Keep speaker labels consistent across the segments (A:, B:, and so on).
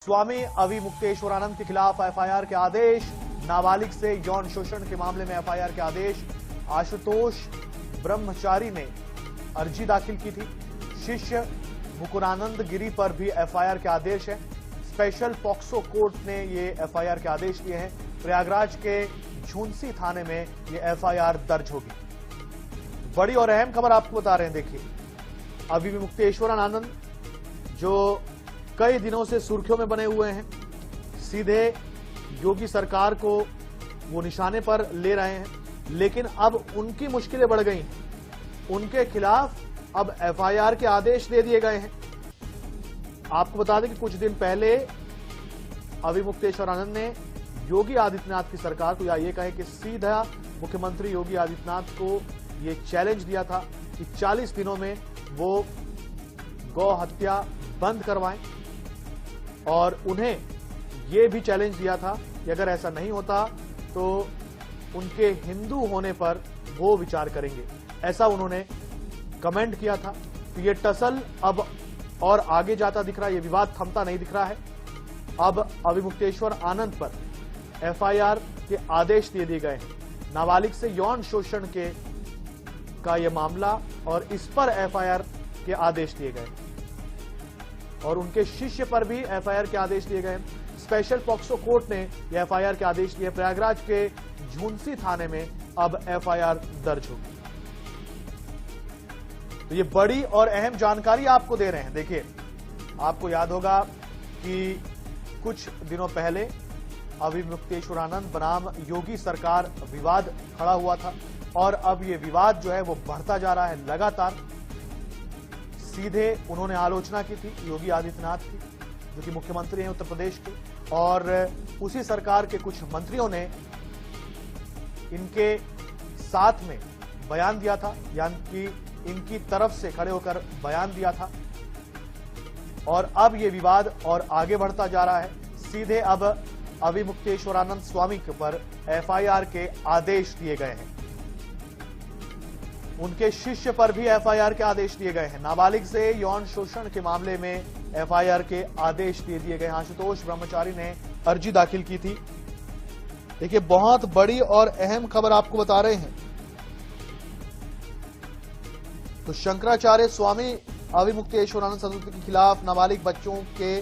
A: स्वामी अविमुक्तेश्वरानंद के खिलाफ एफआईआर के आदेश, नाबालिग से यौन शोषण के मामले में एफआईआर के आदेश। आशुतोष ब्रह्मचारी ने अर्जी दाखिल की थी। शिष्य मुकुरानंद गिरी पर भी एफआईआर के आदेश है। स्पेशल पॉक्सो कोर्ट ने ये एफआईआर के आदेश दिए हैं। प्रयागराज के झुंसी थाने में ये एफआईआर दर्ज होगी। बड़ी और अहम खबर आपको बता रहे हैं। देखिए, अविमुक्तेश्वरानंद जो कई दिनों से सुर्खियों में बने हुए हैं, सीधे योगी सरकार को वो निशाने पर ले रहे हैं, लेकिन अब उनकी मुश्किलें बढ़ गई हैं। उनके खिलाफ अब एफआईआर के आदेश दे दिए गए हैं। आपको बता दें कि कुछ दिन पहले अविमुक्तेश्वरानंद ने योगी आदित्यनाथ की सरकार को, या ये कहे कि सीधा मुख्यमंत्री योगी आदित्यनाथ को ये चैलेंज दिया था कि 40 दिनों में वो गौ हत्या बंद करवाएं, और उन्हें ये भी चैलेंज दिया था कि अगर ऐसा नहीं होता तो उनके हिंदू होने पर वो विचार करेंगे। ऐसा उन्होंने कमेंट किया था। तो ये टसल अब और आगे जाता दिख रहा है, ये विवाद थमता नहीं दिख रहा है। अब अविमुक्तेश्वर आनंद पर एफआईआर के आदेश दे दिए गए हैं। नाबालिग से यौन शोषण का ये मामला, और इस पर एफआईआर के आदेश दिए गए, और उनके शिष्य पर भी एफआईआर के आदेश दिए गए हैं। स्पेशल पॉक्सो कोर्ट ने यह एफआईआर के आदेश दिए। प्रयागराज के झुंसी थाने में अब एफआईआर दर्ज होगी। तो ये बड़ी और अहम जानकारी आपको दे रहे हैं। देखिए, आपको याद होगा कि कुछ दिनों पहले अविमुक्तेश्वरानंद बनाम योगी सरकार विवाद खड़ा हुआ था, और अब ये विवाद जो है वो बढ़ता जा रहा है लगातार। सीधे उन्होंने आलोचना की थी योगी आदित्यनाथ की, जो कि मुख्यमंत्री हैं उत्तर प्रदेश के, और उसी सरकार के कुछ मंत्रियों ने इनके साथ में बयान दिया था, यानी कि इनकी तरफ से खड़े होकर बयान दिया था। और अब ये विवाद और आगे बढ़ता जा रहा है। सीधे अब अविमुक्तेश्वरानंद स्वामी पर एफआईआर के आदेश दिए गए हैं। उनके शिष्य पर भी एफआईआर के आदेश दिए गए हैं। नाबालिग से यौन शोषण के मामले में एफआईआर के आदेश दे दिए गए। आशुतोष ब्रह्मचारी ने अर्जी दाखिल की थी। देखिए, बहुत बड़ी और अहम खबर आपको बता रहे हैं। तो शंकराचार्य स्वामी अविमुक्तेश्वरानंद सरस्वती के खिलाफ नाबालिग बच्चों के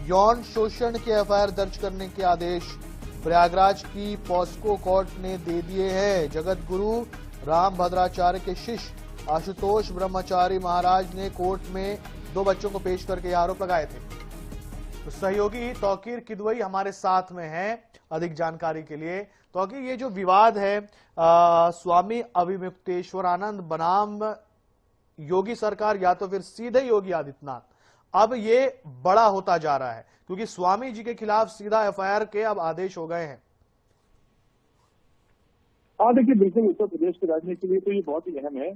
A: यौन शोषण के एफआईआर दर्ज करने के आदेश प्रयागराज की पॉस्को कोर्ट ने दे दिए हैं। जगत गुरु रामभद्राचार्य के शिष्य आशुतोष ब्रह्मचारी महाराज ने कोर्ट में 2 बच्चों को पेश करके यह आरोप लगाए थे। तो सहयोगी तौकीर किदवई हमारे साथ में हैं अधिक जानकारी के लिए। तौकीर, ये जो विवाद है स्वामी अविमुक्तेश्वरानंद बनाम योगी सरकार, या तो फिर सीधे योगी आदित्यनाथ, अब ये बड़ा होता जा रहा है, क्योंकि स्वामी जी के खिलाफ सीधा एफआईआर के अब आदेश हो गए हैं।
B: हाँ, देखिए, बिल्कुल उत्तर प्रदेश की राजनीति के लिए तो ये बहुत ही अहम है,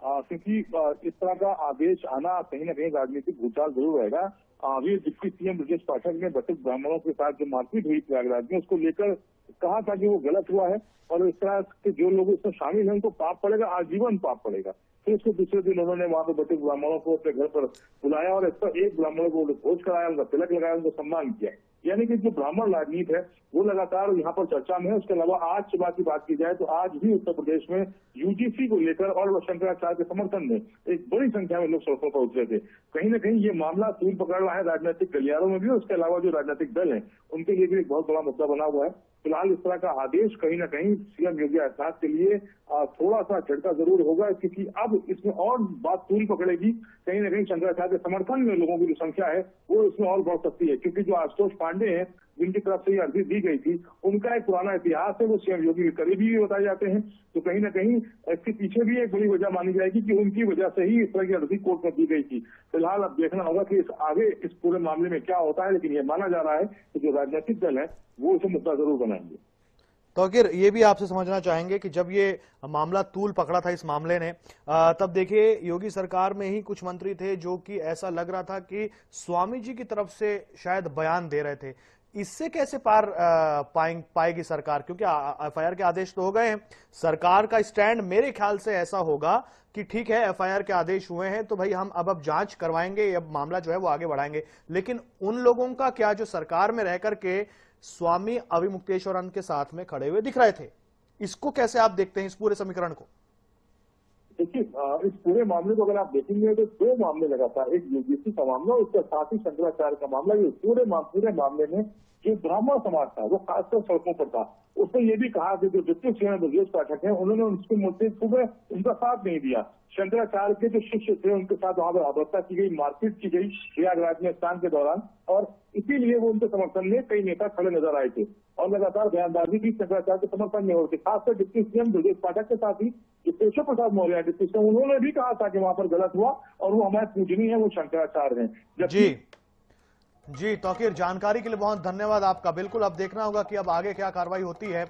B: क्योंकि इस तरह का आदेश आना कहीं ना कहीं राजनीतिक भूचाल जरूर रहेगा। अभी डिप्टी सीएम ब्रजेश पाठक ने बटुक ब्राह्मणों के साथ जो मारपीट हुई प्रयागराज में, उसको लेकर कहा था कि वो गलत हुआ है, और इस तरह के जो लोग इसमें शामिल हैं उनको पाप पड़ेगा, आजीवन पाप पड़ेगा। फिर उसको दूसरे दिन उन्होंने वहां पर बटुक ब्राह्मणों को अपने घर पर बुलाया, और इस पर एक ब्राह्मणों को भोज कराया, उनका तिलक लगाया, उनका सम्मान किया। यानी कि जो ब्राह्मण राजनीति है वो लगातार यहाँ पर चर्चा में है। उसके अलावा आज सुबह की बात की जाए तो आज भी उत्तर प्रदेश में यूजीसी को लेकर और शंकराचार्य के समर्थन में एक बड़ी संख्या में लोग सड़कों पर उतरे थे। कहीं न कहीं ये मामला तूल पकड़ रहा है राजनीतिक गलियारों में भी, और उसके अलावा जो राजनीतिक दल है उनके लिए भी एक बहुत बड़ा मुद्दा बना हुआ है। फिलहाल इस तरह का आदेश कहीं ना कहीं सीएम योगी आदित्यनाथ के लिए थोड़ा सा झटका जरूर होगा, क्योंकि अब इसमें और बात तूल पकड़ेगी। कहीं ना कहीं शंकराचार्य के समर्थन में लोगों की जो संख्या है वो इसमें और बढ़ सकती है, क्योंकि जो आशुतोष पांडे हैं जिनकी तरफ से ये अर्जी दी गई थी, उनका एक पुराना इतिहास है, वो सीएम योगी के करीबी भी बताए जाते हैं। तो कहीं ना कहीं इसके पीछे भी एक बड़ी वजह मानी जाएगी कि उनकी वजह से ही इस तरह की अर्जी कोर्ट में दी गई थी। फिलहाल अब देखना होगा कि आगे इस पूरे मामले में क्या होता है, लेकिन यह माना जा रहा है कि जो राजनीतिक दल है वो इसे मुद्दा जरूर बनाएंगे।
A: तो अगर ये भी आपसे समझना चाहेंगे कि जब ये मामला तूल पकड़ा था इस मामले ने, तब देखिए योगी सरकार में ही कुछ मंत्री थे जो कि ऐसा लग रहा था कि स्वामी जी की तरफ से शायद बयान दे रहे थे। इससे कैसे पार पाएगी सरकार, क्योंकि एफआईआर के आदेश तो हो गए हैं। सरकार का स्टैंड मेरे ख्याल से ऐसा होगा कि ठीक है, एफआईआर के आदेश हुए हैं तो भाई हम अब जांच करवाएंगे, अब मामला जो है वो आगे बढ़ाएंगे। लेकिन उन लोगों का क्या जो सरकार में रह करके स्वामी अविमुक्तेश्वरानंद के साथ में खड़े हुए दिख रहे थे, इसको कैसे आप देखते हैं, इस पूरे समीकरण को?
B: देखिए, इस पूरे मामले को अगर आप देखेंगे तो दो मामले लगातार, एक यूजीसी का मामला और उसके साथ ही शंकराचार्य का मामला। ये पूरे मामले में जो ब्राह्मण समाज था वो खासकर सड़कों पर था। उसने ये भी कहा कि जो डिप्टी सीएम ब्रजेश पाठक हैं उन्होंने उसके मुद्दे सुबह उनका साथ नहीं दिया। शंकराचार्य के जो शिष्य थे उनके साथ वहां पर अभद्रता की गई, मारपीट की गई प्रयागराज में स्नान के दौरान, और इसीलिए वो उनके समर्थन में कई नेता खड़े नजर आए थे और लगातार बयानबाजी भी शंकराचार्य के समर्थन में होती। खासकर डिप्टी सीएम ब्रजेश पाठक के साथ ही जो केशव प्रसाद मौर्य डिप्टी सीएम, उन्होंने भी कहा था कि वहां पर गलत हुआ और वो हमारे पूजनीय है, वो शंकराचार्य हैं।
A: जी तौकीर, जानकारी के लिए बहुत धन्यवाद आपका। बिल्कुल अब देखना होगा कि अब आगे क्या कार्रवाई होती है।